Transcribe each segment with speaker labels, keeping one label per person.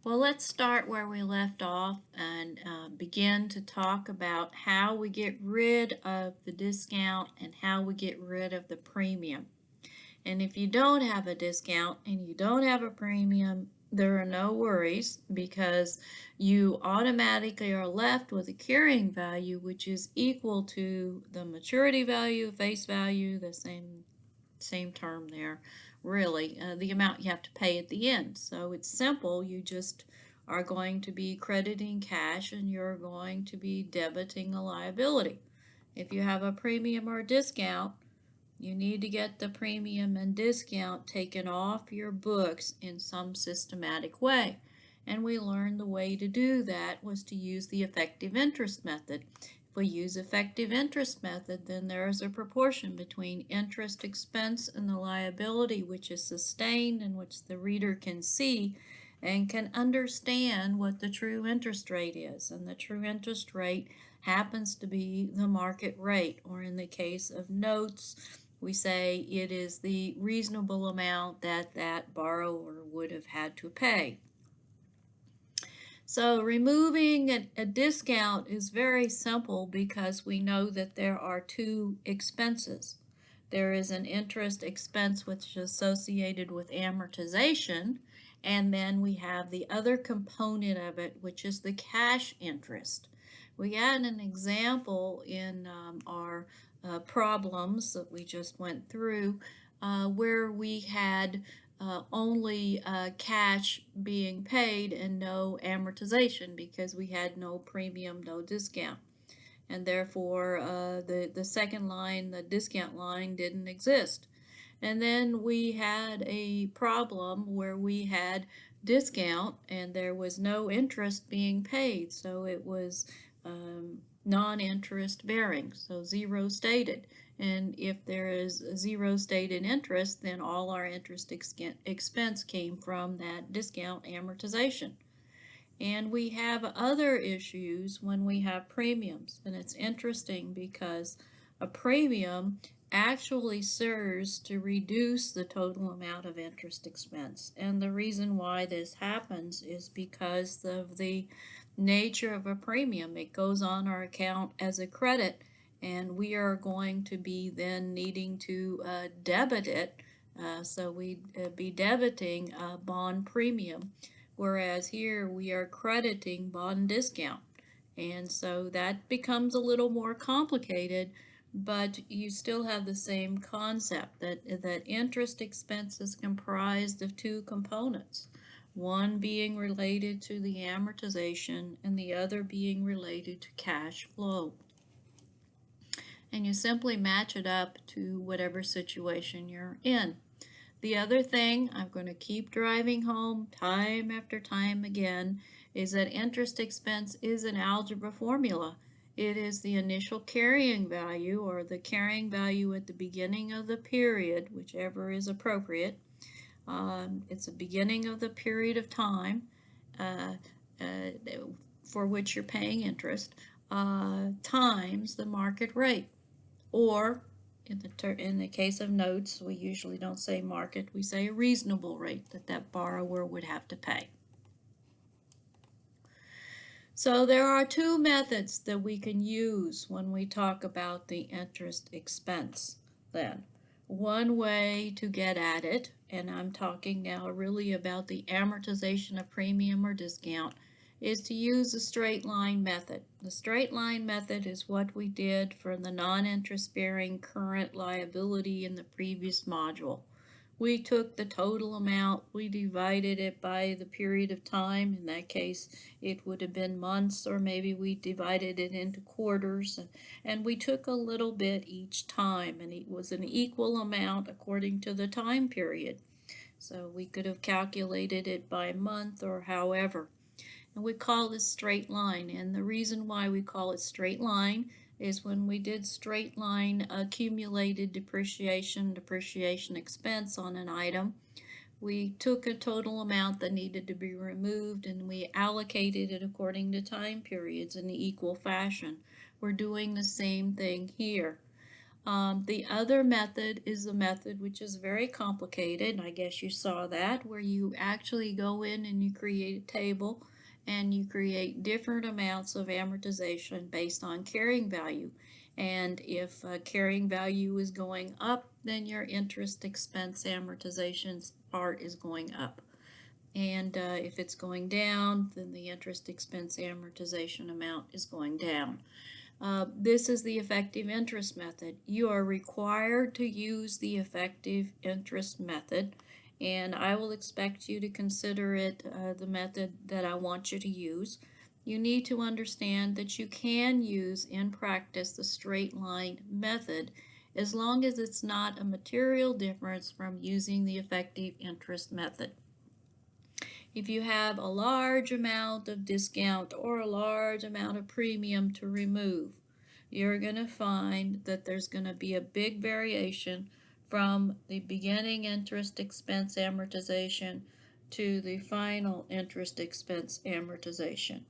Speaker 1: Well, let's start where we left off and begin to talk about how we get rid of the discount and how we get rid of the premium. And if you don't have a discount and you don't have a premium, there are no worries because you automatically are left with a carrying value which is equal to the maturity value, face value, the same term there, really, the amount you have to pay at the end. So it's simple. You just are going to be crediting cash and you're going to be debiting a liability. If you have a premium or discount, you need to get the premium and discount taken off your books in some systematic way. And we learned the way to do that was to use the effective interest method. If we use effective interest method, then there is a proportion between interest expense and the liability which is sustained and which the reader can see and can understand what the true interest rate is. And the true interest rate happens to be the market rate, or in the case of notes, we say it is the reasonable amount that borrower would have had to pay. So removing a discount is very simple because we know that there are two expenses. There is an interest expense which is associated with amortization, and then we have the other component of it, which is the cash interest. We had an example in our problems that we just went through where we had only cash being paid and no amortization because we had no premium, no discount. And therefore, the second line, the discount line, didn't exist. And then we had a problem where we had discount and there was no interest being paid. So it was non-interest bearing, so zero stated. And if there is zero stated interest, then all our interest expense came from that discount amortization. And we have other issues when we have premiums. And it's interesting because a premium actually serves to reduce the total amount of interest expense. And the reason why this happens is because of the nature of a premium. It goes on our account as a credit, and we are going to be then needing to debit it. So we'd be debiting a bond premium, whereas here we are crediting bond discount. And so that becomes a little more complicated, but you still have the same concept that interest expense is comprised of two components, one being related to the amortization and the other being related to cash flow. And you simply match it up to whatever situation you're in. The other thing I'm going to keep driving home time after time again is that interest expense is an algebra formula. It is the initial carrying value, or the carrying value at the beginning of the period, whichever is appropriate. It's the beginning of the period of time uh, uh, for which you're paying interest, times the market rate. Or in the case of notes, we usually don't say market, we say a reasonable rate that borrower would have to pay. So there are two methods that we can use when we talk about the interest expense then. One way to get at it, and I'm talking now really about the amortization of premium or discount, is to use the straight line method. The straight line method is what we did for the non-interest bearing current liability in the previous module. We took the total amount, we divided it by the period of time. In that case, it would have been months, or maybe we divided it into quarters, and we took a little bit each time, and it was an equal amount according to the time period. So we could have calculated it by month or however. And we call this straight line. And the reason why we call it straight line is when we did straight line accumulated depreciation expense on an item, we took a total amount that needed to be removed and we allocated it according to time periods in equal fashion. We're doing the same thing here. The other method is a method which is very complicated, and I guess you saw that, where you actually go in and you create a table and you create different amounts of amortization based on carrying value. And if carrying value is going up, then your interest expense amortization part is going up. And if it's going down, then the interest expense amortization amount is going down. This is the effective interest method. You are required to use the effective interest method, and I will expect you to consider it the method that I want you to use. You need to understand that you can use in practice the straight line method as long as it's not a material difference from using the effective interest method. If you have a large amount of discount or a large amount of premium to remove, you're going to find that there's going to be a big variation from the beginning interest expense amortization to the final interest expense amortization.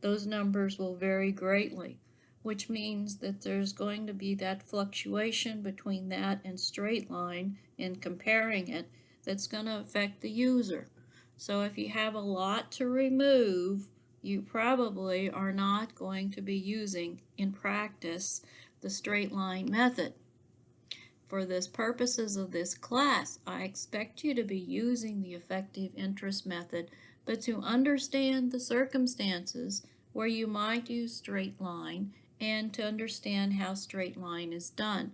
Speaker 1: Those numbers will vary greatly, which means that there's going to be that fluctuation between that and straight line in comparing it that's going to affect the user. So if you have a lot to remove, you probably are not going to be using in practice the straight line method. For the purposes of this class, I expect you to be using the effective interest method, but to understand the circumstances where you might use straight line and to understand how straight line is done.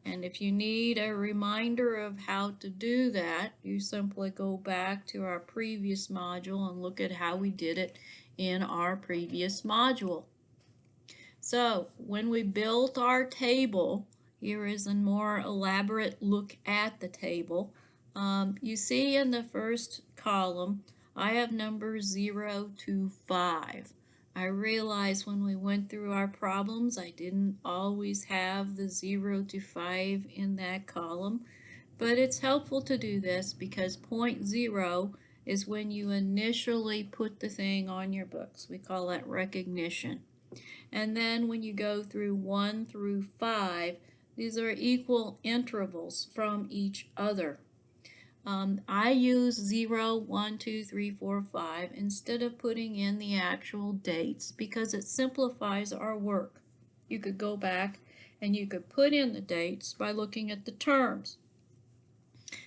Speaker 1: And if you need a reminder of how to do that, you simply go back to our previous module and look at how we did it in our previous module. So when we built our table, here is a more elaborate look at the table. You see in the first column, I have numbers 0 to 5. I realized when we went through our problems, I didn't always have the 0 to 5 in that column, but it's helpful to do this because point 0 is when you initially put the thing on your books. We call that recognition. And then when you go through 1 through 5, these are equal intervals from each other. I use 0, 1, 2, 3, 4, 5 instead of putting in the actual dates because it simplifies our work. You could go back and you could put in the dates by looking at the terms.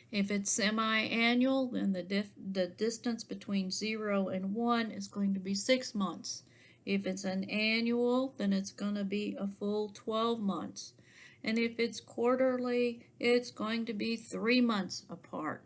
Speaker 1: If it's semi-annual, then the distance between 0 and 1 is going to be 6 months. If it's an annual, then it's going to be a full 12 months. And if it's quarterly, it's going to be 3 months apart.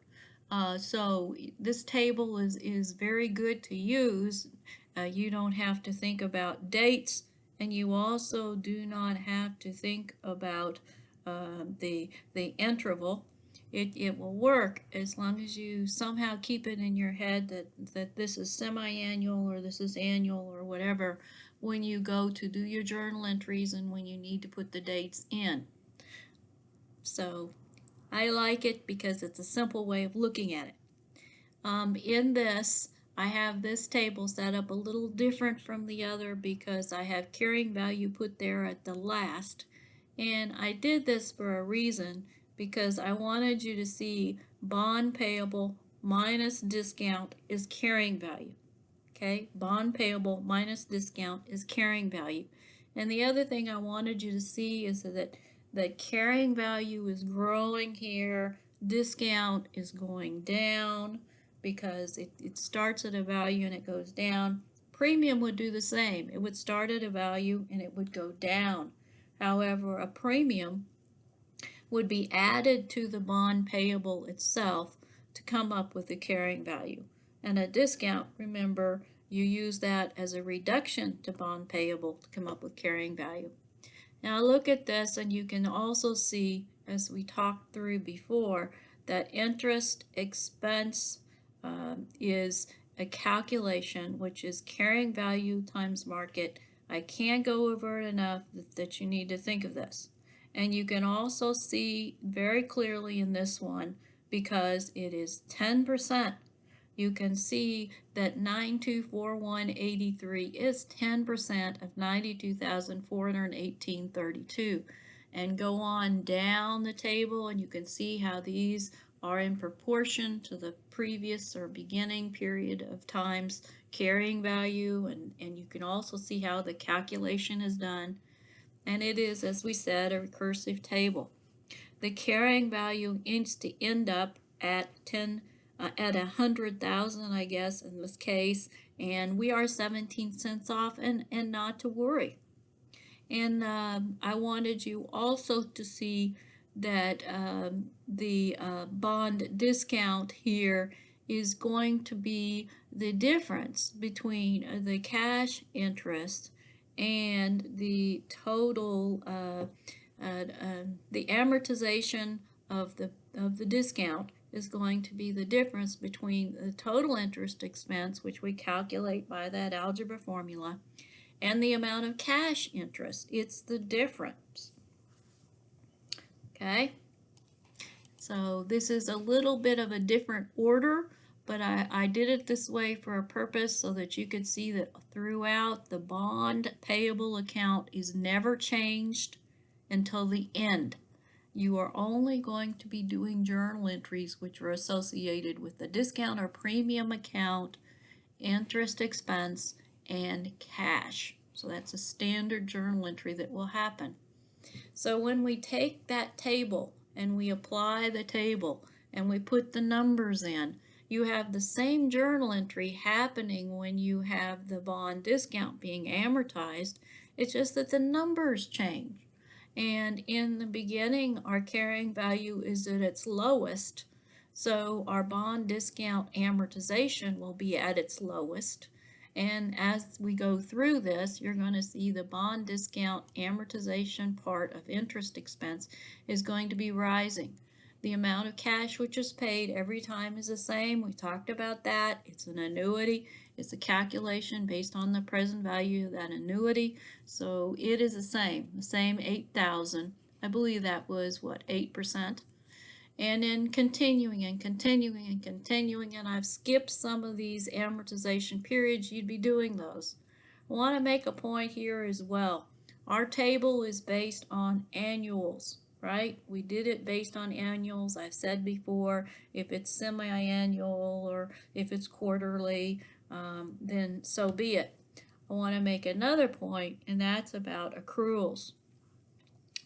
Speaker 1: So this table is very good to use. You don't have to think about dates, and you also do not have to think about the interval. It will work as long as you somehow keep it in your head that this is semi-annual or this is annual or whatever when you go to do your journal entries and when you need to put the dates in. So I like it because it's a simple way of looking at it. In this, I have this table set up a little different from the other because I have carrying value put there at the last. And I did this for a reason because I wanted you to see bond payable minus discount is carrying value. Okay, bond payable minus discount is carrying value. And the other thing I wanted you to see is that carrying value is growing here, discount is going down because it starts at a value and it goes down. Premium would do the same. It would start at a value and it would go down. However, a premium would be added to the bond payable itself to come up with the carrying value. And a discount, remember, you use that as a reduction to bond payable to come up with carrying value. Now look at this and you can also see, as we talked through before, that interest expense is a calculation which is carrying value times market. I can't go over it enough that you need to think of this. And you can also see very clearly in this one because it is 10%. You can see that 924183 is 10% of 92,418.32. and go on down the table, and you can see how these are in proportion to the previous or beginning period of time's carrying value, and you can also see how the calculation is done. And it is, as we said, a recursive table. The carrying value needs to end up at 100,000, I guess, in this case, and we are 17 cents off, and not to worry. And I wanted you also to see that the bond discount here is going to be the difference between the cash interest and the total the amortization of the discount is going to be the difference between the total interest expense, which we calculate by that algebra formula, and the amount of cash interest. It's the difference. Okay? So this is a little bit of a different order, but I did it this way for a purpose so that you could see that throughout the bond payable account is never changed until the end. You are only going to be doing journal entries which are associated with the discount or premium account, interest expense, and cash. So that's a standard journal entry that will happen. So when we take that table and we apply the table and we put the numbers in, you have the same journal entry happening when you have the bond discount being amortized. It's just that the numbers change. And in the beginning, our carrying value is at its lowest, so our bond discount amortization will be at its lowest. And as we go through this, you're going to see the bond discount amortization part of interest expense is going to be rising. The amount of cash which is paid every time is the same. We talked about that. It's an annuity. It's a calculation based on the present value of that annuity. So it is the same 8,000. I believe that was what, 8%? And then continuing and continuing and continuing, and I've skipped some of these amortization periods. You'd be doing those. I want to make a point here as well. Our table is based on annuals, right? We did it based on annuals. I've said before, if it's semi-annual or if it's quarterly, then so be it. I want to make another point, and that's about accruals,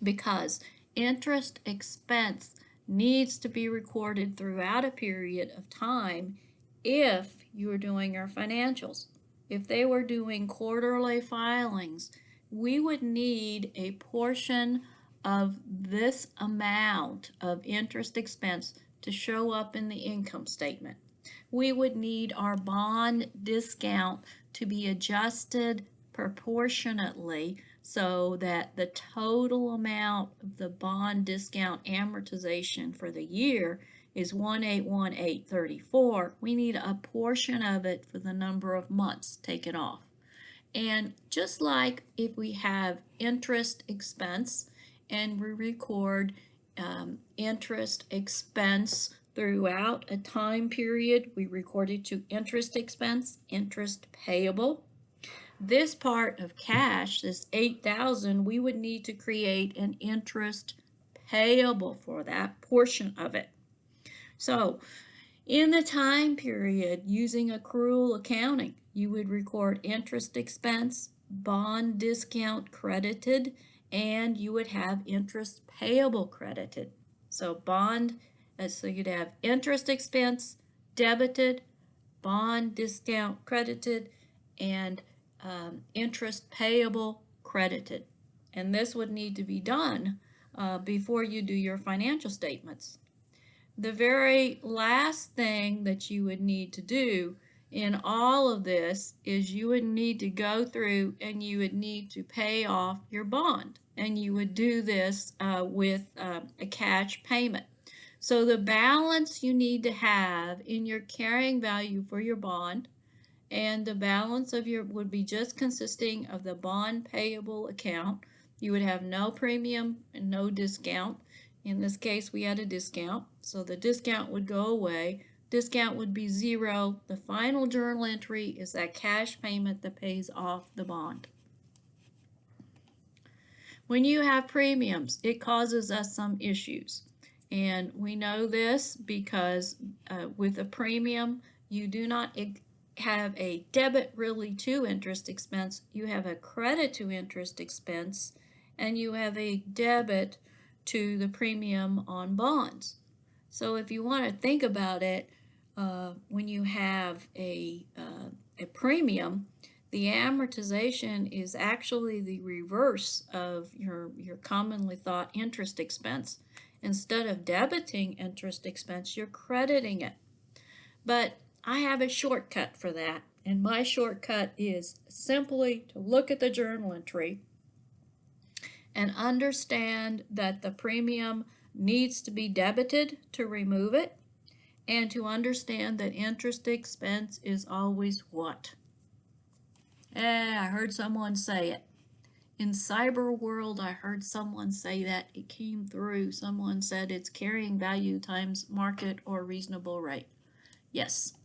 Speaker 1: because interest expense needs to be recorded throughout a period of time if you are doing your financials. If they were doing quarterly filings, we would need a portion of this amount of interest expense to show up in the income statement. We would need our bond discount to be adjusted proportionately so that the total amount of the bond discount amortization for the year is 1,818.34. We need a portion of it for the number of months taken off. And just like if we have interest expense and we record interest expense throughout a time period, we record it to interest expense, interest payable. This part of cash, this 8,000, we would need to create an interest payable for that portion of it. So in the time period using accrual accounting, you would record interest expense, bond discount credited, and you would have interest payable credited. So so you'd have interest expense debited, bond discount credited, and interest payable credited. And this would need to be done before you do your financial statements. The very last thing that you would need to do in all of this is you would need to go through and you would need to pay off your bond. And you would do this with a cash payment. So the balance you need to have in your carrying value for your bond, and the balance of your would be just consisting of the bond payable account. You would have no premium and no discount. In this case, we had a discount, so the discount would go away. Discount would be zero. The final journal entry is that cash payment that pays off the bond. When you have premiums, it causes us some issues. And we know this because with a premium, you do not have a debit really to interest expense. You have a credit to interest expense, and you have a debit to the premium on bonds. So if you want to think about it, when you have a premium, the amortization is actually the reverse of your commonly thought interest expense. Instead of debiting interest expense, you're crediting it. But I have a shortcut for that, and my shortcut is simply to look at the journal entry and understand that the premium needs to be debited to remove it, and to understand that interest expense is always what? I heard someone say it. In cyber world, I heard someone say that. It came through. Someone said it's carrying value times market or reasonable rate. Yes.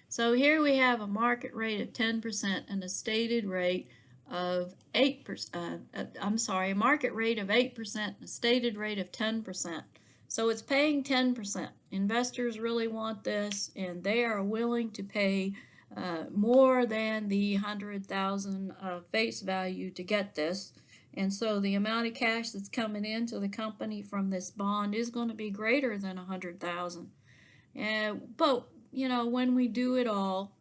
Speaker 1: So here we have a market rate of 10% and a stated rate of 8%. A market rate of 8% and a stated rate of 10%. So it's paying 10%. Investors really want this, and they are willing to pay more than the 100,000 face value to get this. And so the amount of cash that's coming into the company from this bond is going to be greater than 100,000. But when we do it all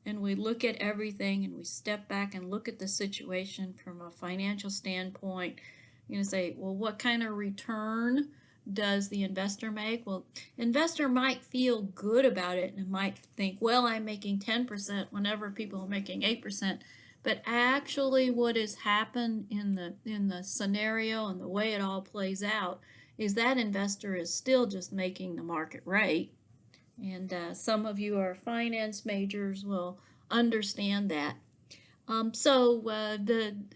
Speaker 1: and we look at everything and we step back and look at the situation from a financial standpoint, you're going to say, well, what kind of return does the investor make? Well, investor might feel good about it and might think, well, I'm making 10% whenever people are making 8%. But actually what has happened in the scenario and the way it all plays out is that investor is still just making the market rate. And some of you are finance majors will understand that.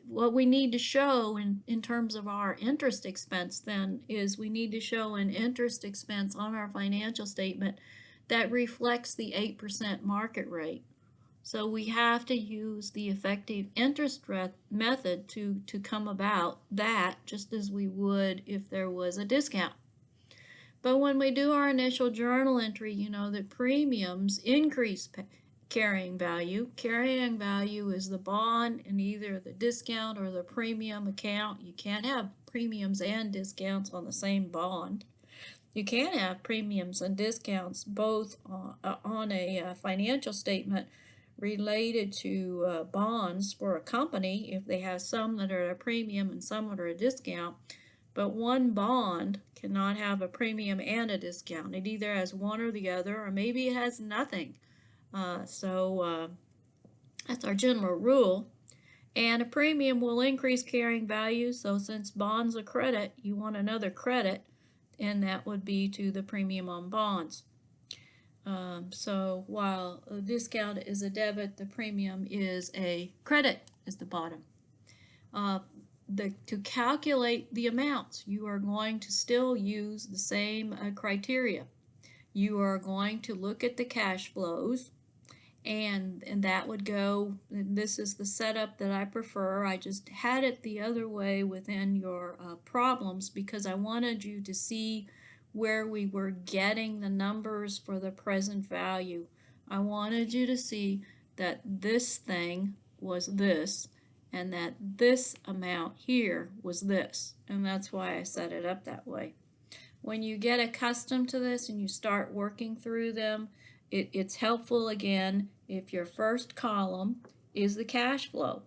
Speaker 1: What we need to show in terms of our interest expense then is we need to show an interest expense on our financial statement that reflects the 8% market rate. So we have to use the effective interest method to come about that, just as we would if there was a discount. But when we do our initial journal entry, you know that premiums increase carrying value. Carrying value is the bond in either the discount or the premium account. You can't have premiums and discounts on the same bond. You can have premiums and discounts both on a financial statement related to bonds for a company if they have some that are at a premium and some that are a discount. But one bond cannot have a premium and a discount. It either has one or the other, or maybe it has nothing. That's our general rule. And a premium will increase carrying value, so since bonds are credit, you want another credit, and that would be to the premium on bonds. So while a discount is a debit, the premium is a credit is the bottom. To calculate the amounts, you are going to still use the same criteria. You are going to look at the cash flows, and that would go, and this is the setup that I prefer. I just had it the other way within your problems because I wanted you to see where we were getting the numbers for the present value. I wanted you to see that this thing was this, and that this amount here was this, and that's why I set it up that way. When you get accustomed to this and you start working through them, it's helpful again if your first column is the cash flow.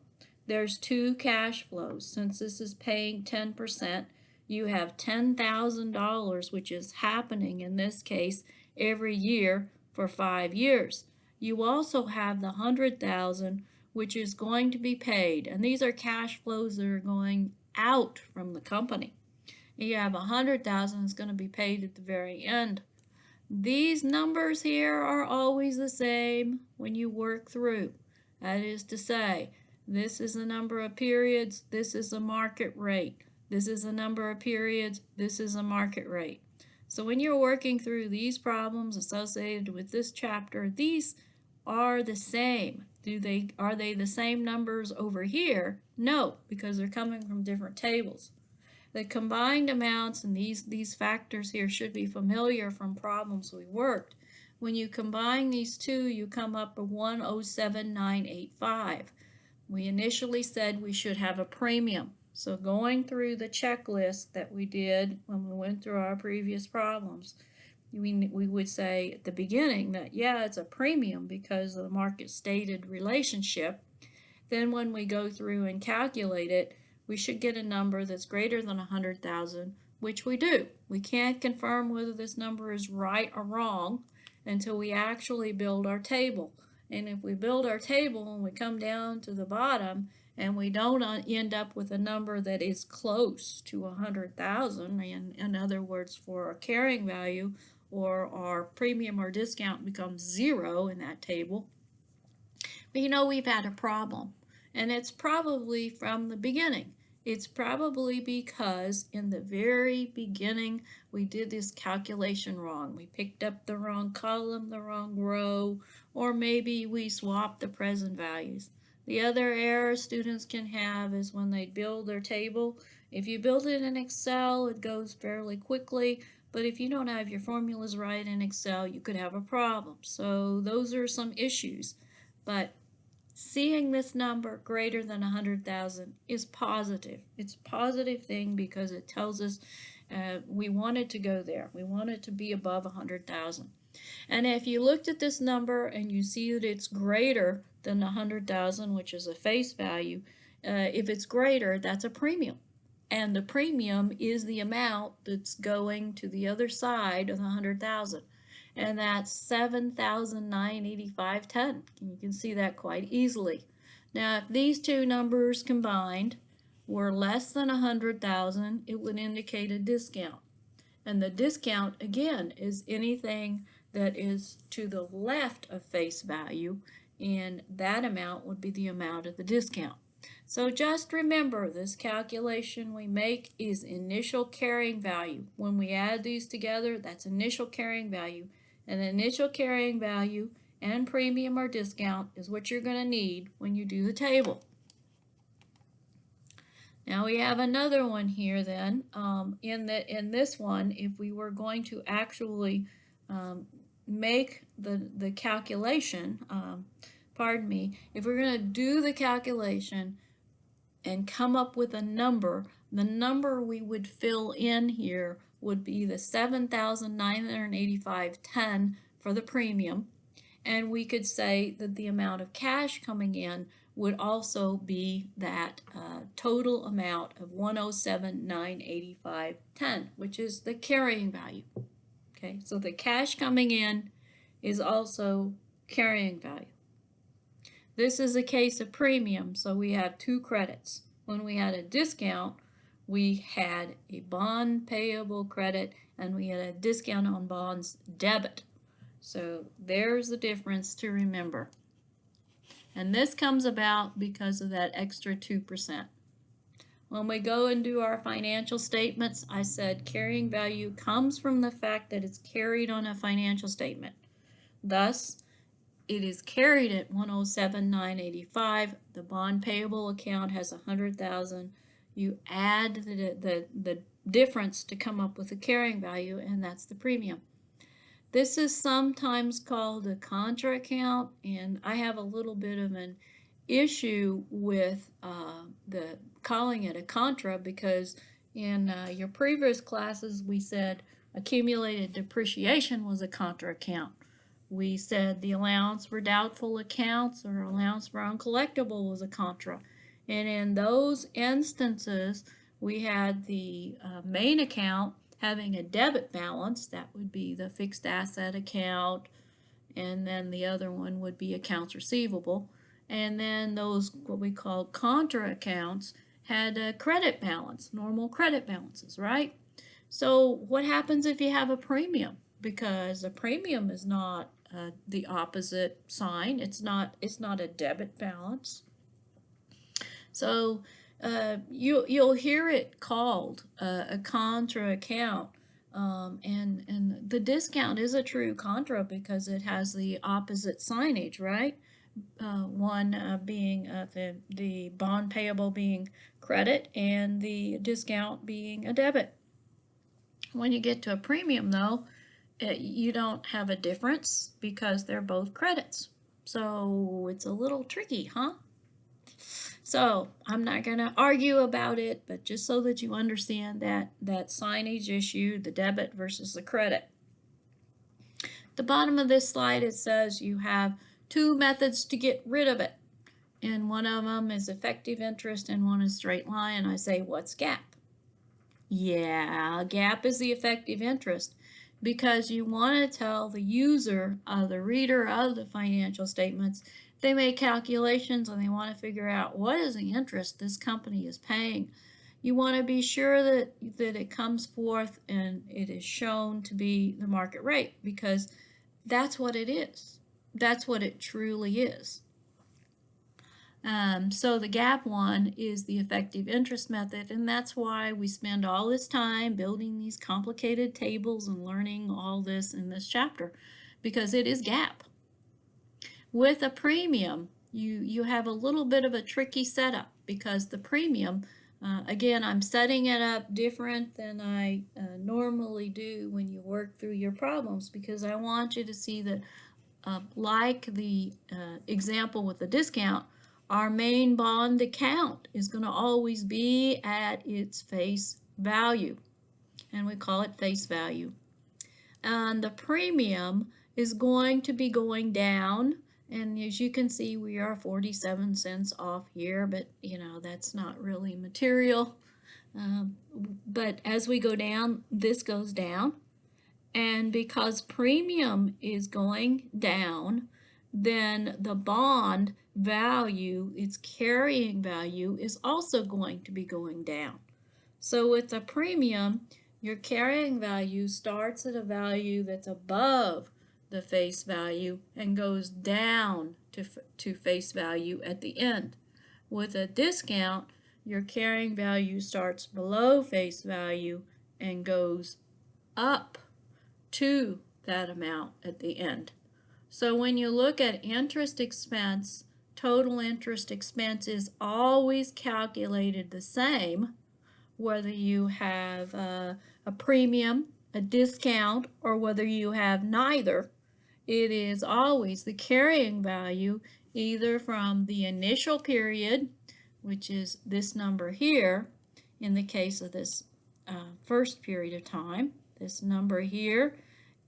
Speaker 1: There's two cash flows. Since this is paying 10%, you have $10,000, which is happening in this case every year for 5 years. You also have the 100,000, which is going to be paid, and these are cash flows that are going out from the company. You have 100,000 that's going to be paid at the very end. These numbers here are always the same when you work through. That is to say, this is the number of periods, this is the market rate. This is the number of periods, this is the market rate. So when you're working through these problems associated with this chapter, these are the same. Are they the same numbers over here? No, because they're coming from different tables. The combined amounts, and these factors here should be familiar from problems we worked. When you combine these two, you come up with 107,985. We initially said we should have a premium. So going through the checklist that we did when we went through our previous problems, we would say at the beginning that, yeah, it's a premium because of the market stated relationship. Then when we go through and calculate it, we should get a number that's greater than 100,000, which we do. We can't confirm whether this number is right or wrong until we actually build our table. And if we build our table and we come down to the bottom and we don't end up with a number that is close to 100,000, in other words, for a carrying value, or our premium or discount becomes zero in that table, we've had a problem. And it's probably from the beginning. It's probably because in the very beginning we did this calculation wrong. We picked up the wrong column, the wrong row, or maybe we swapped the present values. The other error students can have is when they build their table. If you build it in Excel, it goes fairly quickly, but if you don't have your formulas right in Excel, you could have a problem. So those are some issues. But seeing this number greater than 100,000 is positive. It's a positive thing because it tells us we want it to go there. We want it to be above 100,000. And if you looked at this number and you see that it's greater than 100,000, which is a face value, if it's greater, that's a premium. And the premium is the amount that's going to the other side of the 100,000. And that's 7,985.10. You can see that quite easily. Now, if these two numbers combined were less than 100,000, it would indicate a discount. And the discount, again, is anything that is to the left of face value, and that amount would be the amount of the discount. So just remember, this calculation we make is initial carrying value. When we add these together, that's initial carrying value. And the initial carrying value and premium or discount is what you're going to need when you do the table. Now we have another one here then. In this one, if we were going to actually make the calculation, if we're going to do the calculation and come up with a number, the number we would fill in here would be the 7,985.10 for the premium, and we could say that the amount of cash coming in would also be that total amount of 107,985.10, which is the carrying value. Okay, so the cash coming in is also carrying value. This is a case of premium, so we have two credits. When we had a discount, we had a bond payable credit and we had a discount on bonds debit. So there's the difference to remember. And this comes about because of that extra 2%. When we go and do our financial statements, I said carrying value comes from the fact that it's carried on a financial statement. Thus, it is carried at 107,985. The bond payable account has 100,000. You add the difference to come up with the carrying value, and that's the premium. This is sometimes called a contra account, and I have a little bit of an issue with calling it a contra because in your previous classes we said accumulated depreciation was a contra account. We said the allowance for doubtful accounts or allowance for uncollectible was a contra. And in those instances, we had the main account having a debit balance. That would be the fixed asset account, and then the other one would be accounts receivable. And then those, what we call contra accounts, had a credit balance, normal credit balances, right? So what happens if you have a premium? Because a premium is not the opposite sign. It's not a debit balance. So you'll hear it called a contra account And the discount is a true contra because it has the opposite signage, right? One being the bond payable being credit and the discount being a debit. When you get to a premium, though, you don't have a difference because they're both credits. So it's a little tricky, huh? So I'm not going to argue about it, but just so that you understand that signage issue, the debit versus the credit. At the bottom of this slide, it says you have two methods to get rid of it. And one of them is effective interest and one is straight line. I say, what's GAAP? Yeah, GAAP is the effective interest because you want to tell the user, the reader of the financial statements, they make calculations and they want to figure out what is the interest this company is paying. You want to be sure that it comes forth and it is shown to be the market rate because that's what it is. That's what it truly is. So the GAAP one is the effective interest method, and that's why we spend all this time building these complicated tables and learning all this in this chapter, because it is GAAP. With a premium, you have a little bit of a tricky setup because the premium, again, I'm setting it up different than I normally do when you work through your problems because I want you to see that like the example with the discount, our main bond account is going to always be at its face value, and we call it face value. And the premium is going to be going down, and as you can see, we are 47 cents off here, but you know, that's not really material. But as we go down, this goes down. And because premium is going down, then the bond value, its carrying value, is also going to be going down. So with a premium, your carrying value starts at a value that's above the face value and goes down to face value at the end. With a discount, your carrying value starts below face value and goes up to that amount at the end. So when you look at interest expense, total interest expense is always calculated the same, whether you have a premium, a discount, or whether you have neither. It is always the carrying value either from the initial period, which is this number here, in the case of this first period of time. This number here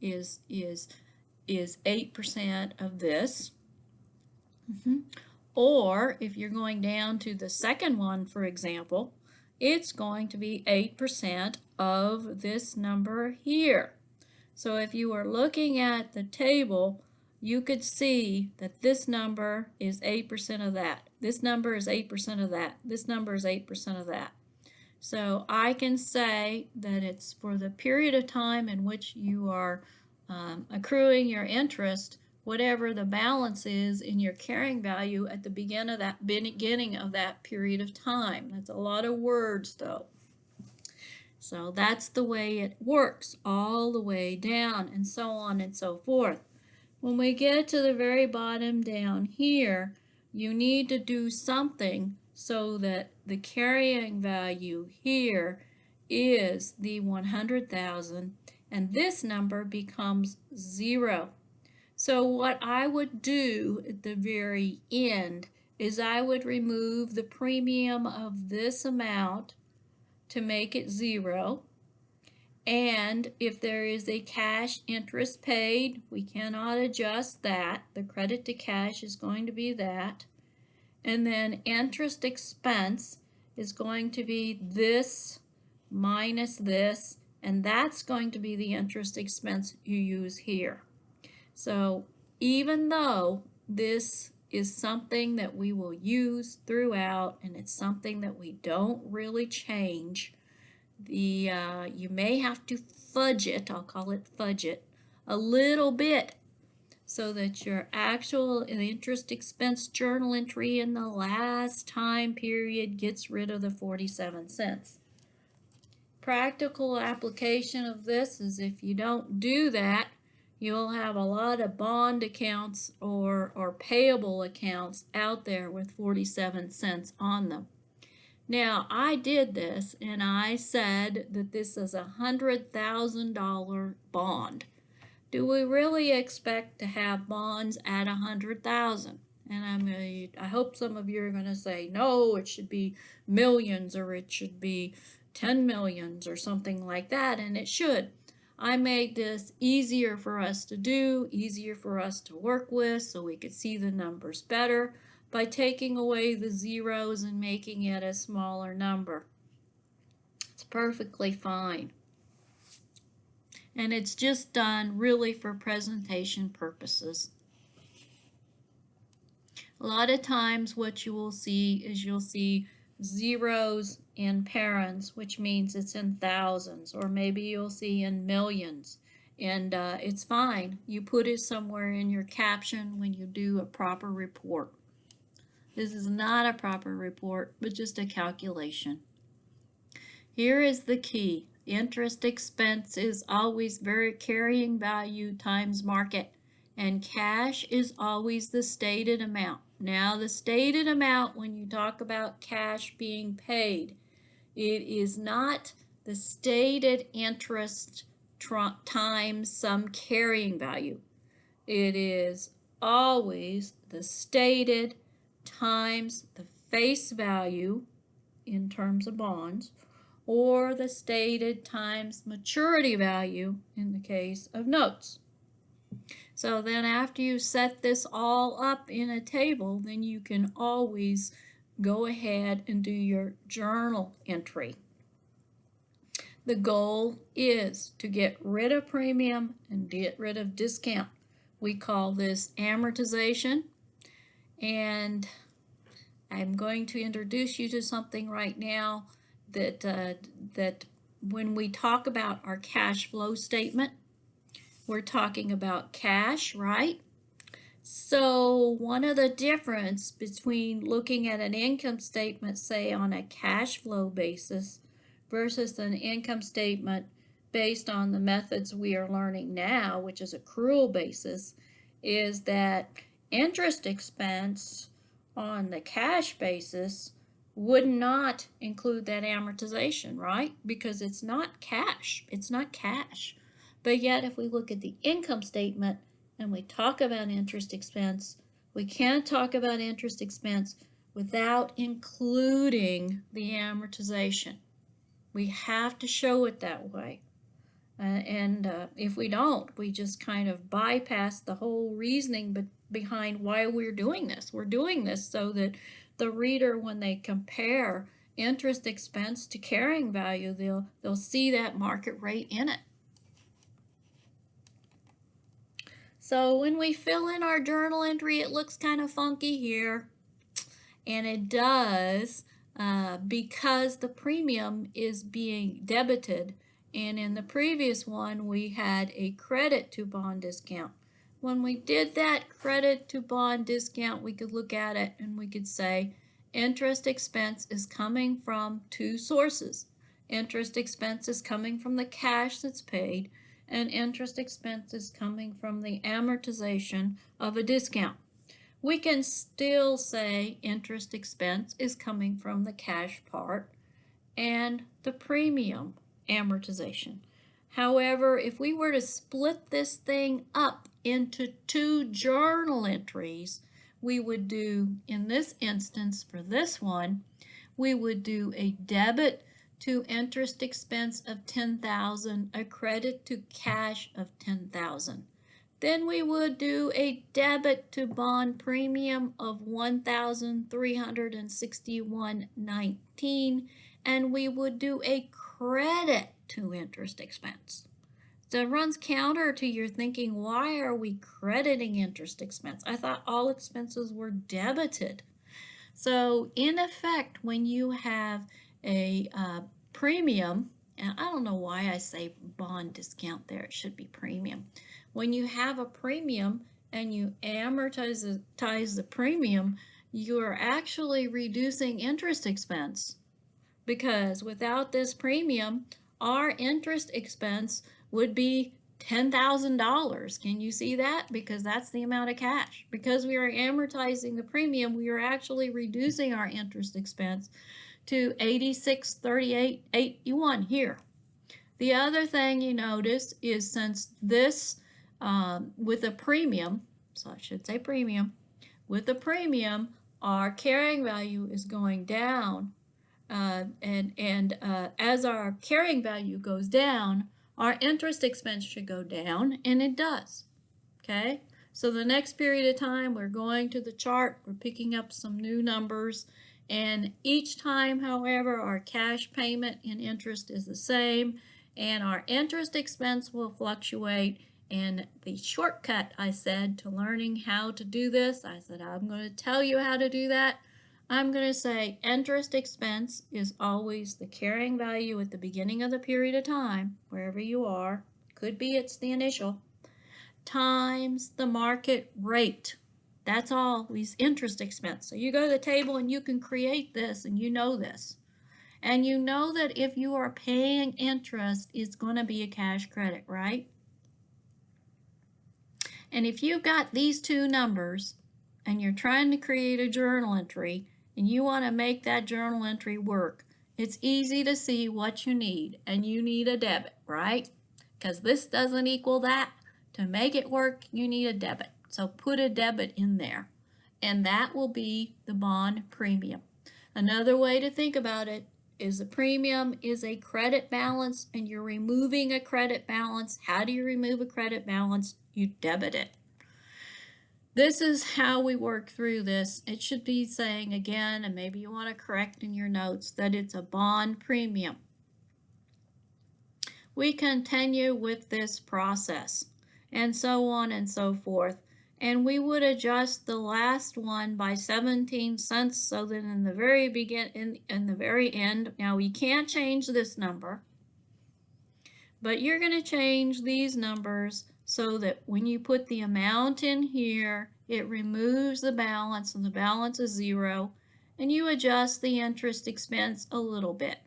Speaker 1: is 8% of this. Or if you're going down to the second one, for example, it's going to be 8% of this number here. So if you were looking at the table, you could see that this number is 8% of that. This number is 8% of that. This number is 8% of that. So I can say that it's for the period of time in which you are accruing your interest, whatever the balance is in your carrying value at the beginning of that period of time. That's a lot of words, though. So that's the way it works, all the way down, and so on and so forth. When we get to the very bottom down here, you need to do something so that the carrying value here is the 100,000, and this number becomes 0. So what I would do at the very end is I would remove the premium of this amount to make it 0. And if there is a cash interest paid, we cannot adjust that. The credit to cash is going to be that. And then interest expense is going to be this minus this, and that's going to be the interest expense you use here. So even though this is something that we will use throughout and it's something that we don't really change, you may have to fudge it, I'll call it fudge it, a little bit so that your actual interest expense journal entry in the last time period gets rid of the 47 cents. practical application of this is if you don't do that, you'll have a lot of bond accounts or payable accounts out there with 47 cents on them. Now, I did this and I said that this is a $100,000 bond. Do we really expect to have bonds at 100,000? And I hope some of you are going to say, no, it should be millions or it should be 10 millions or something like that, and it should. I made this easier for us to do, easier for us to work with, so we could see the numbers better by taking away the zeros and making it a smaller number. It's perfectly fine. And it's just done really for presentation purposes. A lot of times what you will see is you'll see zeros in parens, which means it's in thousands, or maybe you'll see in millions. And it's fine. You put it somewhere in your caption when you do a proper report. This is not a proper report, but just a calculation. Here is the key. Interest expense is always very carrying value times market, and cash is always the stated amount. Now, the stated amount, when you talk about cash being paid, it is not the stated interest times some carrying value. It is always the stated times the face value in terms of bonds, or the stated times maturity value in the case of notes. So then after you set this all up in a table, then you can always go ahead and do your journal entry. The goal is to get rid of premium and get rid of discount. We call this amortization, and I'm going to introduce you to something right now that when we talk about our cash flow statement, we're talking about cash, right? So one of the difference between looking at an income statement, say on a cash flow basis, versus an income statement based on the methods we are learning now, which is accrual basis, is that interest expense on the cash basis would not include that amortization, right? Because it's not cash. It's not cash. But yet, if we look at the income statement and we talk about interest expense, we can't talk about interest expense without including the amortization. We have to show it that way. And if we don't, we just kind of bypass the whole reasoning behind why we're doing this. We're doing this so that the reader, when they compare interest expense to carrying value, they'll see that market rate in it. So when we fill in our journal entry, it looks kind of funky here, and it does because the premium is being debited, and in the previous one we had a credit to bond discount. When we did that credit to bond discount, we could look at it and we could say interest expense is coming from two sources. Interest expense is coming from the cash that's paid, and interest expense is coming from the amortization of a discount. We can still say interest expense is coming from the cash part and the premium amortization. However, if we were to split this thing up into two journal entries, we would do, in this instance for this one, we would do a debit to interest expense of $10,000, a credit to cash of $10,000. Then we would do a debit to bond premium of $1,361.19, and we would do a credit to interest expense. So it runs counter to your thinking, why are we crediting interest expense? I thought all expenses were debited. So in effect, when you have a premium, and I don't know why I say bond discount there, it should be premium. When you have a premium and you amortize the premium, you are actually reducing interest expense, because without this premium, our interest expense would be $10,000. Can you see that? Because that's the amount of cash. Because we are amortizing the premium, we are actually reducing our interest expense to 8638.81 here. The other thing you notice is since this with a premium, so I should say premium, with a premium, our carrying value is going down, and as our carrying value goes down, our interest expense should go down, and it does. Okay, so the next period of time, we're going to the chart, we're picking up some new numbers, and each time, however, our cash payment in interest is the same, and our interest expense will fluctuate. And the shortcut I said to learning how to do this, I said I'm going to tell you how to do that. I'm going to say interest expense is always the carrying value at the beginning of the period of time, wherever you are. Could be it's the initial, times the market rate. That's always interest expense. So you go to the table and you can create this, and you know this. And you know that if you are paying interest, it's going to be a cash credit, right? And if you've got these two numbers and you're trying to create a journal entry and you want to make that journal entry work, it's easy to see what you need, and you need a debit, right? Because this doesn't equal that. To make it work, you need a debit. So put a debit in there, and that will be the bond premium. Another way to think about it is the premium is a credit balance, and you're removing a credit balance. How do you remove a credit balance? You debit it. This is how we work through this. It should be saying again, and maybe you want to correct in your notes, that it's a bond premium. We continue with this process, and so on and so forth. And we would adjust the last one by 17 cents so that in the very in the very end, now we can't change this number, but you're going to change these numbers so that when you put the amount in here, it removes the balance, and the balance is 0, and you adjust the interest expense a little bit.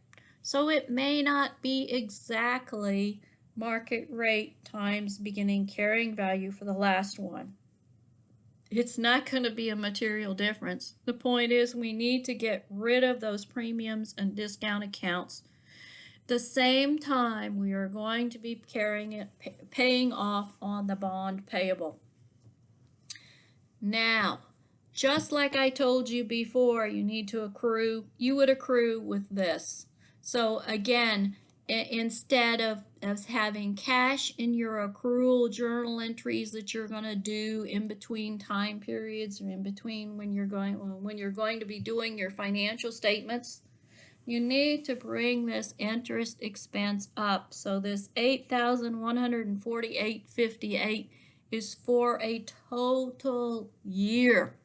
Speaker 1: So it may not be exactly market rate times beginning carrying value for the last one. It's not going to be a material difference. The point is we need to get rid of those premiums and discount accounts. The same time we are going to be paying off on the bond payable. Now, just like I told you before, you need to accrue, you would accrue with this. So again, instead of having cash in your accrual journal entries that you're going to do in between time periods, or in between when you're going to be doing your financial statements, you need to bring this interest expense up. So this $8,148.58 is for a total year.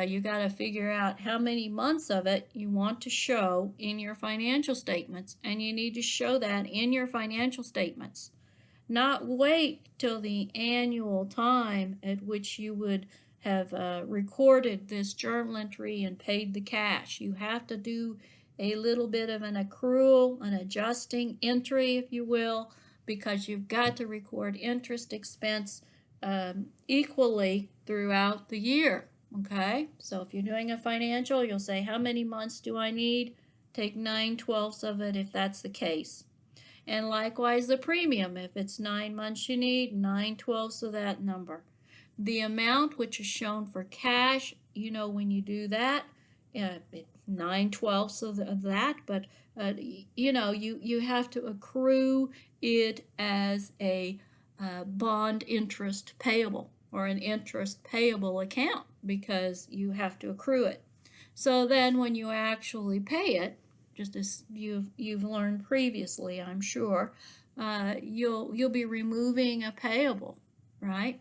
Speaker 1: You got to figure out how many months of it you want to show in your financial statements, and you need to show that in your financial statements. Not wait till the annual time at which you would have recorded this journal entry and paid the cash. You have to do a little bit of an accrual, an adjusting entry, if you will, because you've got to record interest expense equally throughout the year. Okay, so if you're doing a financial, you'll say, how many months do I need? Take 9/12 of it if that's the case. And likewise the premium, if it's 9 months you need, 9/12 of that number. The amount which is shown for cash, you know, when you do that, 9/12 of that, but you know, you have to accrue it as a bond interest payable, or an interest payable account, because you have to accrue it. So then when you actually pay it, just as you've learned previously, I'm sure, you'll be removing a payable, right?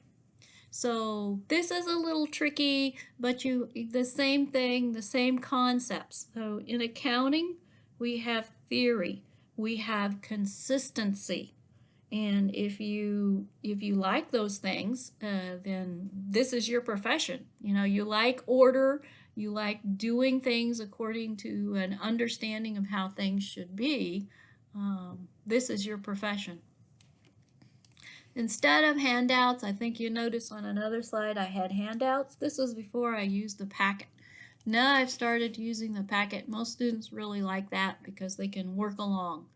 Speaker 1: So this is a little tricky, but the same thing, the same concepts. So in accounting, we have theory, we have consistency. And if you like those things, then this is your profession. You know, you like order, you like doing things according to an understanding of how things should be. This is your profession. Instead of handouts, I think you noticed on another slide I had handouts. This was before I used the packet. Now I've started using the packet. Most students really like that because they can work along.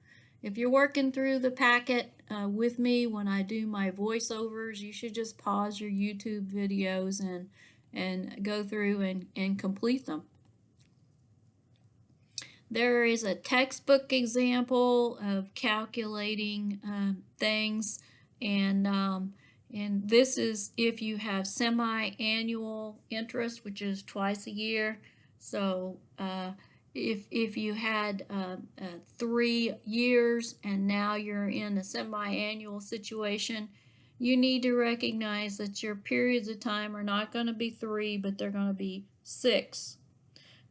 Speaker 1: If you're working through the packet with me when I do my voiceovers, you should just pause your YouTube videos and go through and complete them. There is a textbook example of calculating things, and this is if you have semi-annual interest, which is twice a year. So if you had 3 years and now you're in a semi-annual situation, you need to recognize that your periods of time are not going to be 3, but they're going to be 6.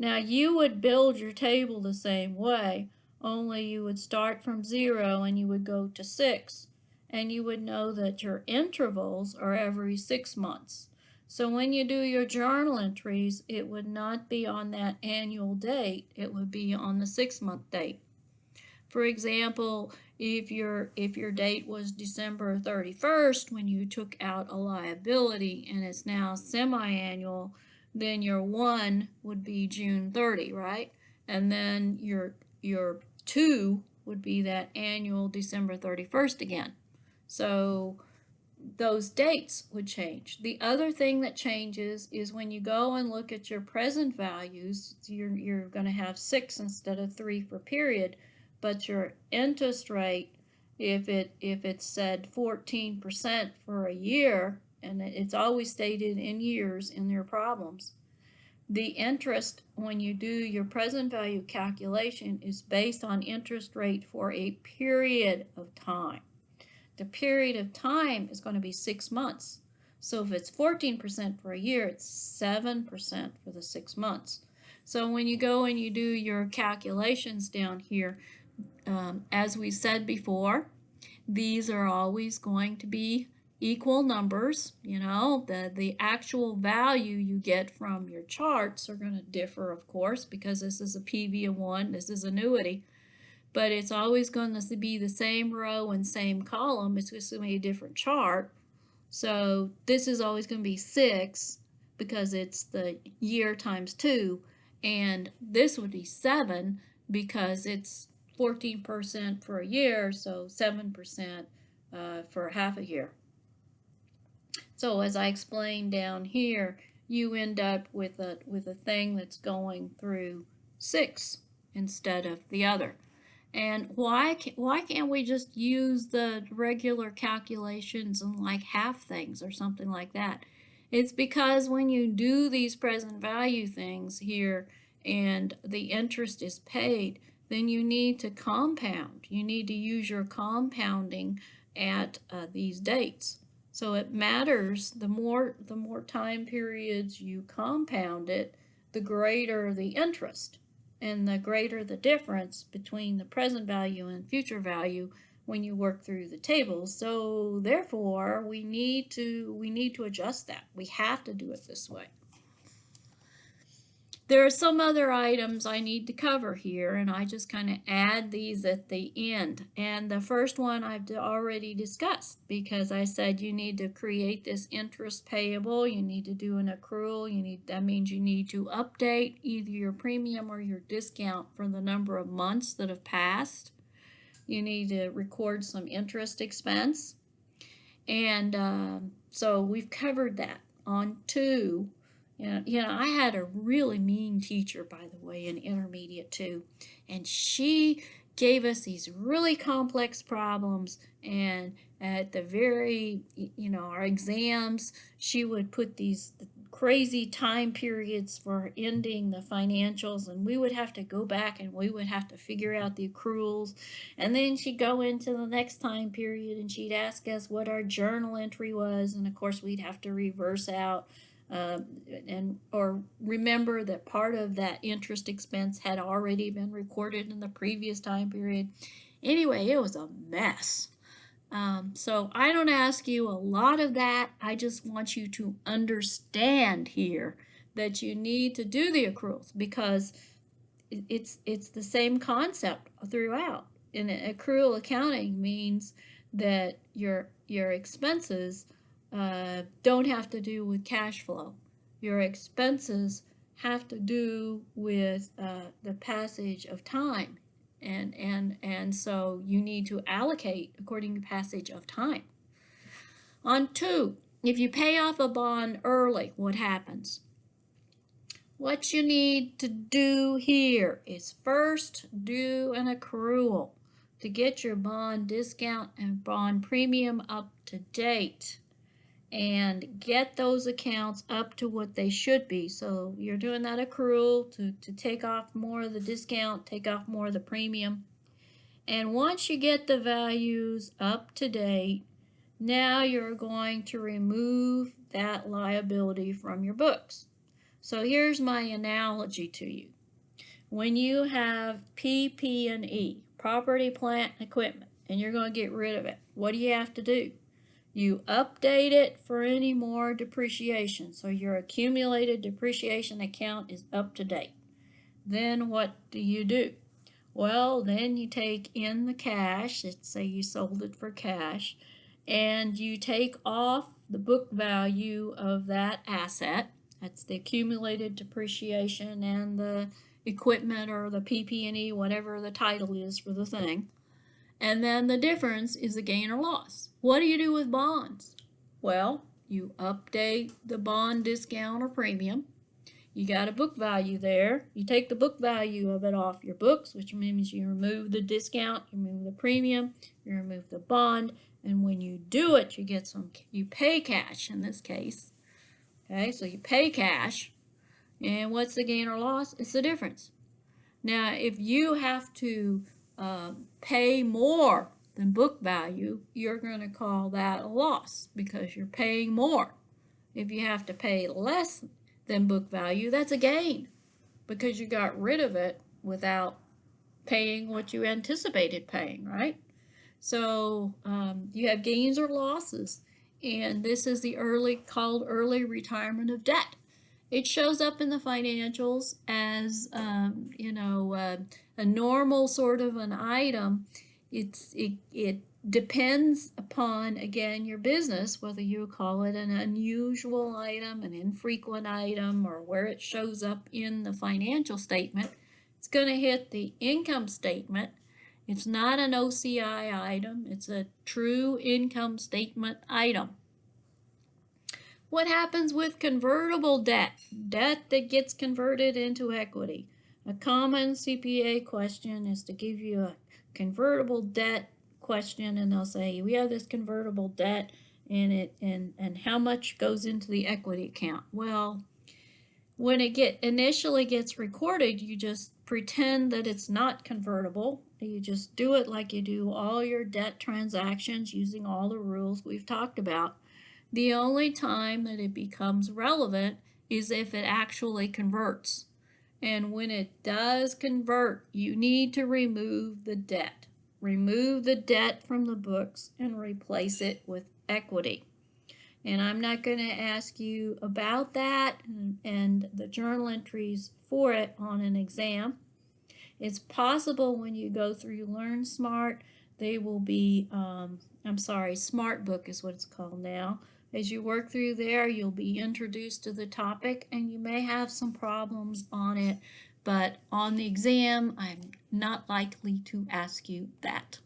Speaker 1: Now you would build your table the same way, only you would start from 0 and you would go to 6. And you would know that your intervals are every 6 months. So when you do your journal entries, it would not be on that annual date, it would be on the 6-month date. For example, if your date was December 31st when you took out a liability and it's now semi-annual, then your 1 would be June 30, right? And then your 2 would be that annual December 31st again. So those dates would change. The other thing that changes is when you go and look at your present values, you're going to have 6 instead of 3 for period, but your interest rate, if it's said 14% for a year, and it's always stated in years in your problems, the interest when you do your present value calculation is based on interest rate for a period of time. The period of time is going to be 6 months. So if it's 14% for a year, it's 7% for the 6 months. So when you go and you do your calculations down here, as we said before, these are always going to be equal numbers. You know, the actual value you get from your charts are going to differ, of course, because this is a PV of 1, this is annuity. But it's always going to be the same row and same column. It's just going to be a different chart. So this is always going to be 6 because it's the year times 2. And this would be 7 because it's 14% for a year, so 7% for half a year. So as I explained down here, you end up with a thing that's going through 6 instead of the other. And why can't we just use the regular calculations and like half things or something like that? It's because when you do these present value things here and the interest is paid, then you need to compound. You need to use your compounding at these dates. So it matters, the more time periods you compound it, the greater the interest and the greater the difference between the present value and future value when you work through the tables. So therefore we need to adjust that. We have to do it this way. There are some other items I need to cover here, and I just kind of add these at the end. And the first one I've already discussed because I said you need to create this interest payable, you need to do an accrual, that means you need to update either your premium or your discount for the number of months that have passed. You need to record some interest expense. And so we've covered that. On 2, I had a really mean teacher, by the way, in intermediate 2, and she gave us these really complex problems, and at the very, our exams, she would put these crazy time periods for ending the financials, and we would have to go back and we would have to figure out the accruals, and then she'd go into the next time period and she'd ask us what our journal entry was, and of course we'd have to reverse out or remember that part of that interest expense had already been recorded in the previous time period. Anyway, it was a mess. So I don't ask you a lot of that. I just want you to understand here that you need to do the accruals because it's the same concept throughout. in accrual accounting means that your expenses don't have to do with cash flow. Your expenses have to do with the passage of time, and so you need to allocate according to passage of time. On two, if you pay off a bond early, what happens? What you need to do here is first do an accrual to get your bond discount and bond premium up to date and get those accounts up to what they should be. So you're doing that accrual to take off more of the discount, take off more of the premium. And once you get the values up to date, now you're going to remove that liability from your books. So here's my analogy to you. When you have PP&E, property, plant, and equipment, and you're going to get rid of it, what do you have to do? You update it for any more depreciation. So your accumulated depreciation account is up to date. Then what do? Well, then you take in the cash, let's say you sold it for cash, and you take off the book value of that asset. That's the accumulated depreciation and the equipment or the PP&E, whatever the title is for the thing. And then the difference is the gain or loss. What do you do with bonds? Well, you update the bond discount or premium. You got a book value there. You take the book value of it off your books, which means you remove the discount, you remove the premium, you remove the bond, and when you do it, you pay cash in this case. Okay, so you pay cash, and what's the gain or loss? It's the difference. Now, if you have to pay more than book value, you're going to call that a loss because you're paying more. If you have to pay less than book value, that's a gain because you got rid of it without paying what you anticipated paying, right? So you have gains or losses, and this is called early retirement of debt. It shows up in the financials as a normal sort of an item. It depends upon, again, your business, whether you call it an unusual item, an infrequent item, or where it shows up in the financial statement. It's going to hit the income statement. It's not an OCI item. It's a true income statement item. What happens with convertible debt? Debt that gets converted into equity. A common CPA question is to give you a convertible debt question, and they'll say, we have this convertible debt and how much goes into the equity account. Well, when it initially gets recorded, you just pretend that it's not convertible. You just do it like you do all your debt transactions using all the rules we've talked about. The only time that it becomes relevant is if it actually converts. And when it does convert, you need to remove the debt. Remove the debt from the books and replace it with equity. And I'm not going to ask you about that and the journal entries for it on an exam. It's possible when you go through Learn Smart, they will be, Smart Book is what it's called now. As you work through there, you'll be introduced to the topic and you may have some problems on it, but on the exam, I'm not likely to ask you that.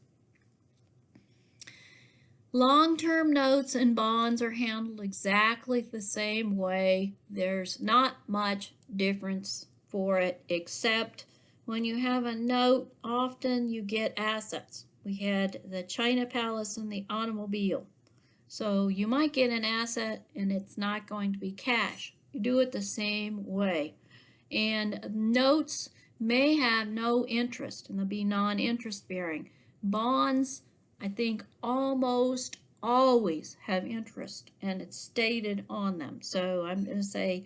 Speaker 1: Long-term notes and bonds are handled exactly the same way. There's not much difference for it, except when you have a note, often you get assets. We had the China Palace and the automobile. So you might get an asset and it's not going to be cash. You do it the same way. And notes may have no interest and they'll be non-interest bearing. Bonds, I think, almost always have interest and it's stated on them. So I'm going to say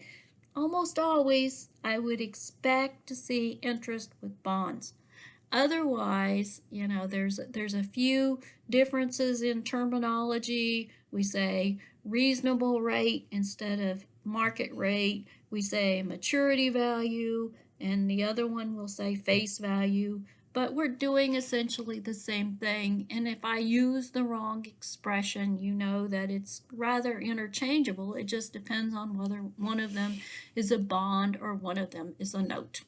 Speaker 1: almost always I would expect to see interest with bonds. Otherwise, there's a few differences in terminology. We say reasonable rate instead of market rate. We say maturity value, and the other one will say face value. but we're doing essentially the same thing. And if I use the wrong expression, you know that it's rather interchangeable. It just depends on whether one of them is a bond or one of them is a note.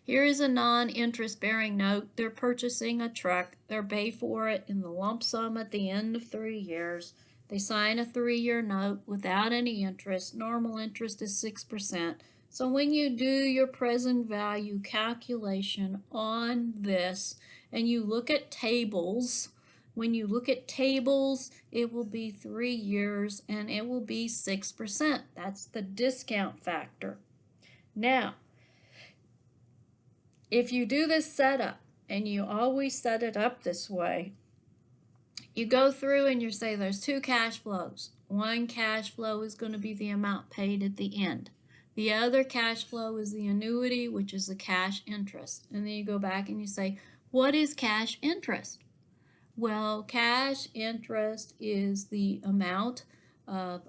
Speaker 1: Here is a non-interest bearing note. They're purchasing a truck. They'll pay for it in the lump sum at the end of 3 years. They sign a 3-year note without any interest. Normal interest is 6%. So when you do your present value calculation on this and you look at tables, when you look at tables, it will be 3 years and it will be 6%. That's the discount factor. Now, if you do this setup, and you always set it up this way, you go through and you say there's two cash flows. One cash flow is going to be the amount paid at the end. The other cash flow is the annuity, which is the cash interest. And then you go back and you say, what is cash interest? Well, cash interest is the amount of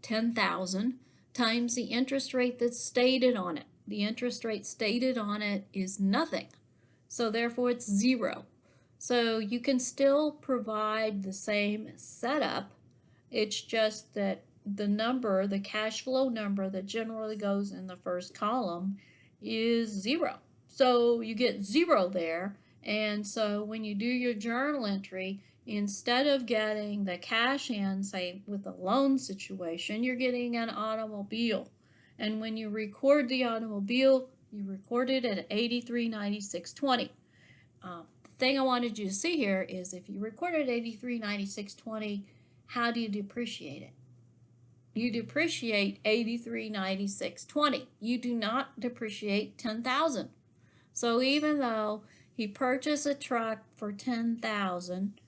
Speaker 1: 10,000 times the interest rate that's stated on it. The interest rate stated on it is nothing, so therefore it's 0. So you can still provide the same setup. It's just that the number, the cash flow number that generally goes in the first column is 0. So you get 0 there. And so when you do your journal entry, instead of getting the cash in, say with a loan situation, you're getting an automobile. And when you record the automobile, you record it at 83.9620. The thing I wanted you to see here is if you record it at 83.9620, how do you depreciate it? You depreciate 83.9620. You do not depreciate 10,000. So even though he purchased a truck for 10,000,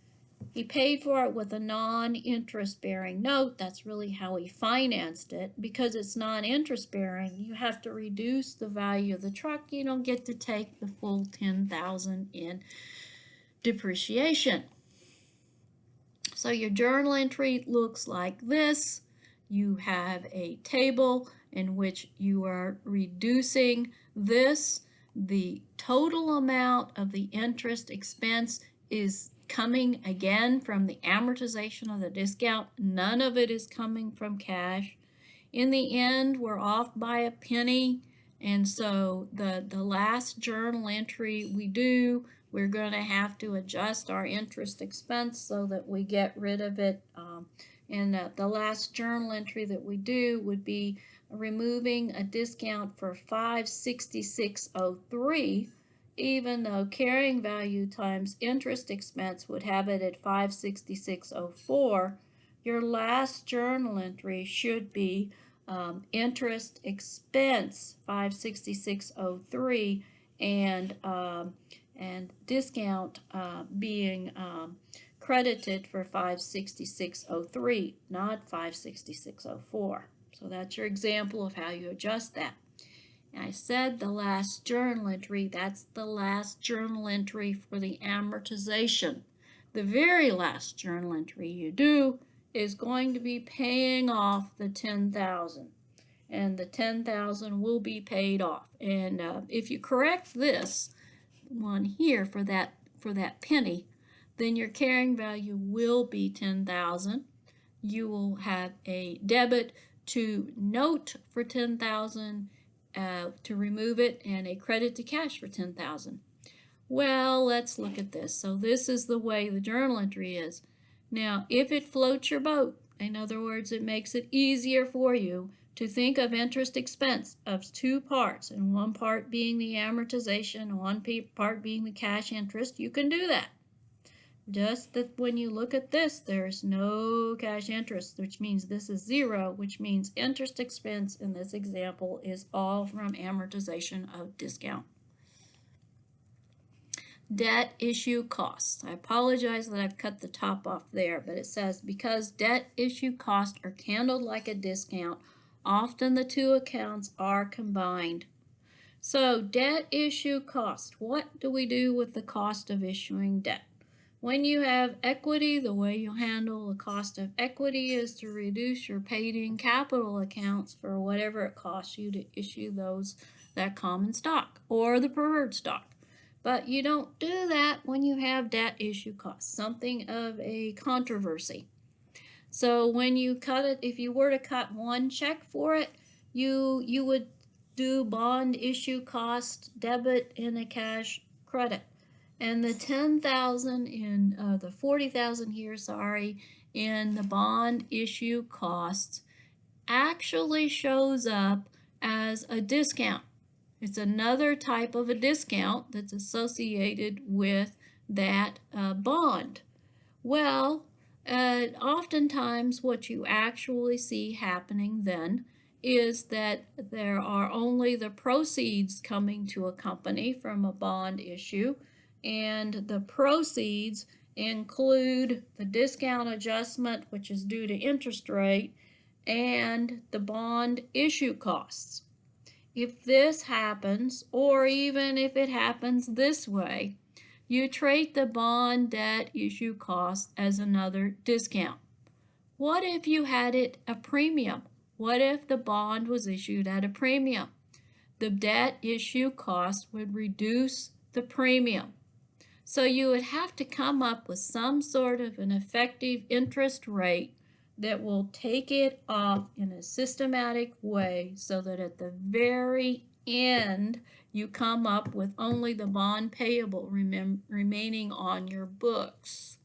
Speaker 1: he paid for it with a non-interest bearing note. That's really how he financed it. Because it's non-interest bearing, you have to reduce the value of the truck. You don't get to take the full 10,000 in depreciation. So your journal entry looks like this. You have a table in which you are reducing this. The total amount of the interest expense is coming again from the amortization of the discount. None of it is coming from cash. In the end, we're off by a penny, and so the last journal entry we do, we're going to have to adjust our interest expense so that we get rid of it. And the last journal entry that we do would be removing a discount for 566.03, even though carrying value times interest expense would have it at 566.04. Your last journal entry should be interest expense 566.03 and discount being credited for 566.03, not 566.04. So that's your example of how you adjust that. And I said the last journal entry, that's the last journal entry for the amortization. The very last journal entry you do is going to be paying off the 10,000, and the 10,000 will be paid off. And if you correct this one here for that penny, then your carrying value will be 10,000. You will have a debit to note for 10,000 to remove it, and a credit to cash for 10,000. Well, let's look at this. So this is the way the journal entry is. Now, if it floats your boat, in other words, it makes it easier for you to think of interest expense of two parts, and one part being the amortization and one part being the cash interest, you can do that. Just that when you look at this, there's no cash interest, which means this is 0, which means interest expense in this example is all from amortization of discount. Debt issue costs. I apologize that I've cut the top off there, but it says because debt issue costs are handled like a discount, often the two accounts are combined. So debt issue cost. What do we do with the cost of issuing debt? When you have equity, the way you handle the cost of equity is to reduce your paid-in capital accounts for whatever it costs you to issue that common stock or the preferred stock. But you don't do that when you have debt issue costs, something of a controversy. So when you cut it, if you were to cut one check for it, you would do bond issue cost debit and a cash credit. And the 10,000 in the 40,000 here, sorry, in the bond issue costs actually shows up as a discount. It's another type of a discount that's associated with that bond. Well, oftentimes what you actually see happening then is that there are only the proceeds coming to a company from a bond issue, and the proceeds include the discount adjustment, which is due to interest rate, and the bond issue costs. If this happens, or even if it happens this way, you treat the bond debt issue cost as another discount. What if you had it a premium? What if the bond was issued at a premium? The debt issue cost would reduce the premium. So you would have to come up with some sort of an effective interest rate that will take it off in a systematic way so that at the very end you come up with only the bond payable remaining on your books.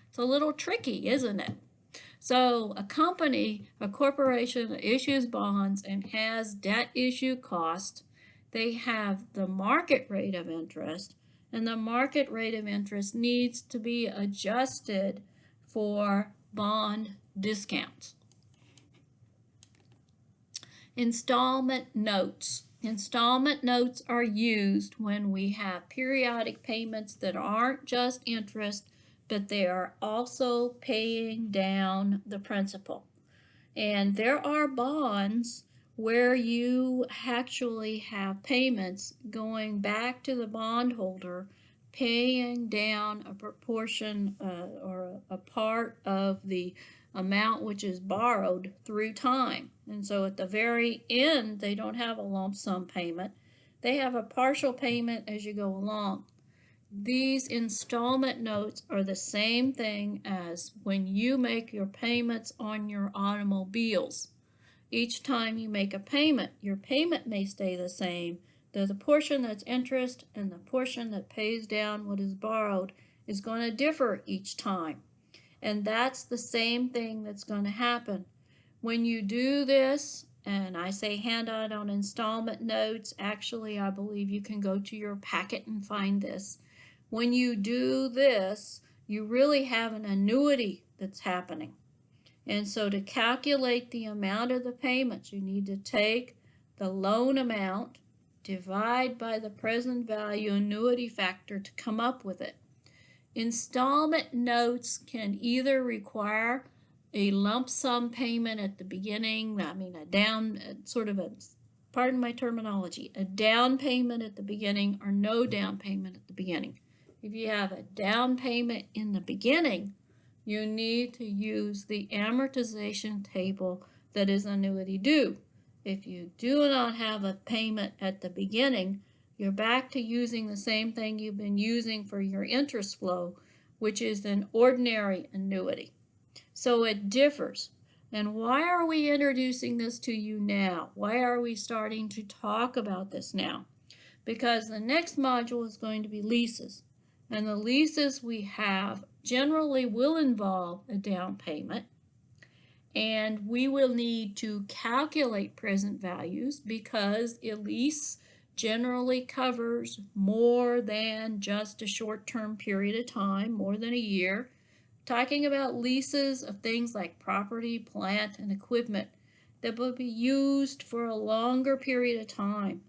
Speaker 1: It's a little tricky, isn't it? So a company, a corporation that issues bonds and has debt issue cost, they have the market rate of interest, and the market rate of interest needs to be adjusted for bond discounts. Installment notes. Installment notes are used when we have periodic payments that aren't just interest, but they are also paying down the principal. And there are bonds where you actually have payments going back to the bondholder, paying down a proportion or a part of the amount which is borrowed through time. And so at the very end, they don't have a lump sum payment. They have a partial payment as you go along. These installment notes are the same thing as when you make your payments on your automobiles. Each time you make a payment, your payment may stay the same, though the portion that's interest and the portion that pays down what is borrowed is going to differ each time. And that's the same thing that's going to happen. When you do this, and I say handout on installment notes, actually I believe you can go to your packet and find this. When you do this, you really have an annuity that's happening. And so to calculate the amount of the payments, you need to take the loan amount, divide by the present value annuity factor to come up with it. Installment notes can either require a lump sum payment at the beginning, a down, pardon my terminology, a down payment at the beginning or no down payment at the beginning. If you have a down payment in the beginning, you need to use the amortization table that is annuity due. If you do not have a payment at the beginning, you're back to using the same thing you've been using for your interest flow, which is an ordinary annuity. So it differs. And why are we introducing this to you now? Why are we starting to talk about this now? Because the next module is going to be leases. And the leases we have generally will involve a down payment. And we will need to calculate present values because a lease generally covers more than just a short-term period of time, more than a year. Talking about leases of things like property, plant, and equipment that will be used for a longer period of time.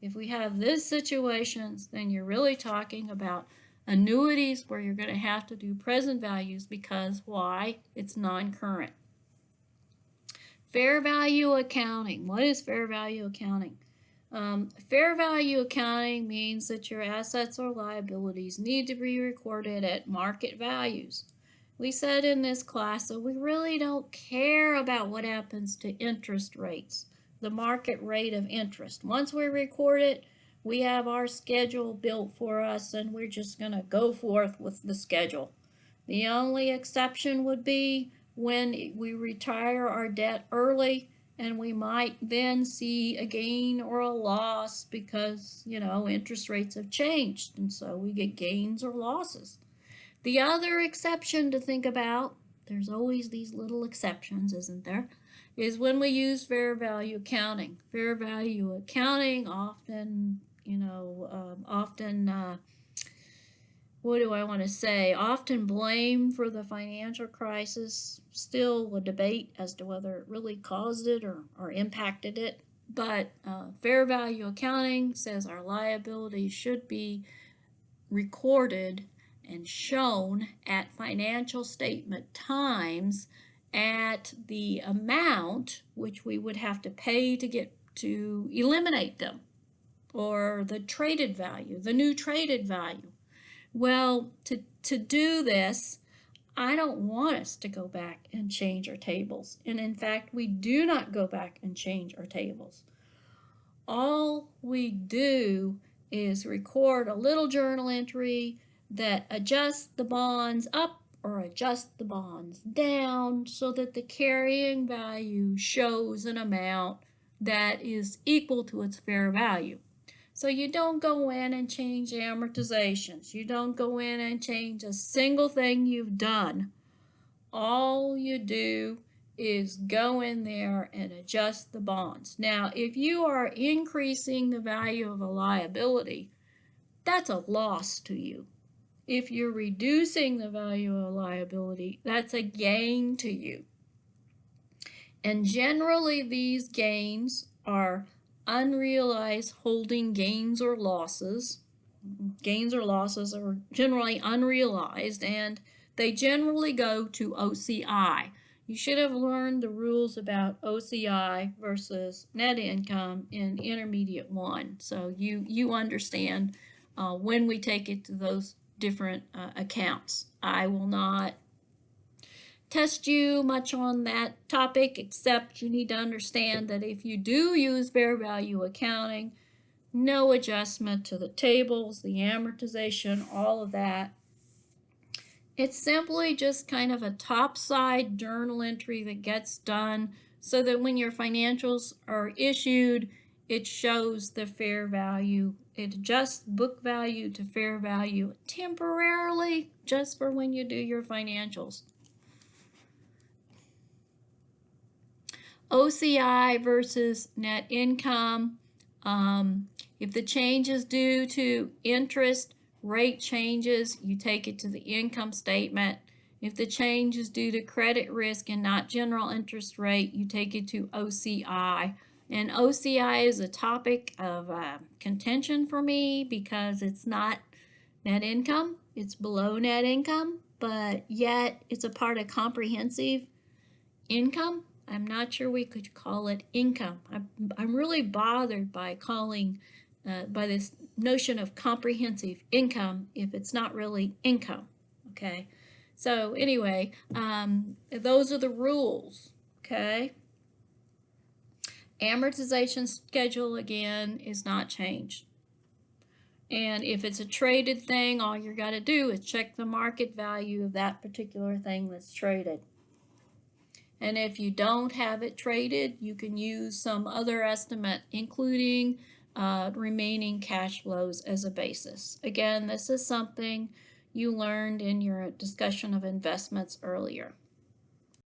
Speaker 1: If we have these situations, then you're really talking about annuities where you're going to have to do present values because why? It's non-current. Fair value accounting. What is fair value accounting? Fair value accounting means that your assets or liabilities need to be recorded at market values. We said in this class that we really don't care about what happens to interest rates, the market rate of interest. Once we record it, we have our schedule built for us and we're just going to go forth with the schedule. The only exception would be when we retire our debt early and we might then see a gain or a loss because, interest rates have changed, and so we get gains or losses. The other exception to think about, there's always these little exceptions, isn't there, is when we use fair value accounting. Fair value accounting often, what do I want to say? Often blamed for the financial crisis, still a debate as to whether it really caused it or impacted it. But fair value accounting says our liabilities should be recorded and shown at financial statement times at the amount which we would have to pay to get to eliminate them, or the traded value, the new traded value. Well, to do this, I don't want us to go back and change our tables. And in fact, we do not go back and change our tables. All we do is record a little journal entry that adjusts the bonds up or adjusts the bonds down so that the carrying value shows an amount that is equal to its fair value. So you don't go in and change amortizations. You don't go in and change a single thing you've done. All you do is go in there and adjust the bonds. Now, if you are increasing the value of a liability, that's a loss to you. If you're reducing the value of a liability, that's a gain to you. And generally, these gains are unrealized holding gains or losses. Gains or losses are generally unrealized, and they generally go to OCI. You should have learned the rules about OCI versus net income in Intermediate 1, so you understand when we take it to those different accounts. I will not test you much on that topic, except you need to understand that if you do use fair value accounting, no adjustment to the tables, the amortization, all of that. It's simply just kind of a topside journal entry that gets done so that when your financials are issued, it shows the fair value. It adjusts book value to fair value temporarily, just for when you do your financials. OCI versus net income. If the change is due to interest rate changes, you take it to the income statement. If the change is due to credit risk and not general interest rate, you take it to OCI. And OCI is a topic of contention for me because it's not net income, it's below net income, but yet it's a part of comprehensive income. I'm not sure we could call it income. I'm really bothered by calling, by this notion of comprehensive income if it's not really income, okay? So anyway, those are the rules, okay? Amortization schedule, again, is not changed. And if it's a traded thing, all you got to do is check the market value of that particular thing that's traded. And if you don't have it traded, you can use some other estimate, including remaining cash flows as a basis. Again, this is something you learned in your discussion of investments earlier.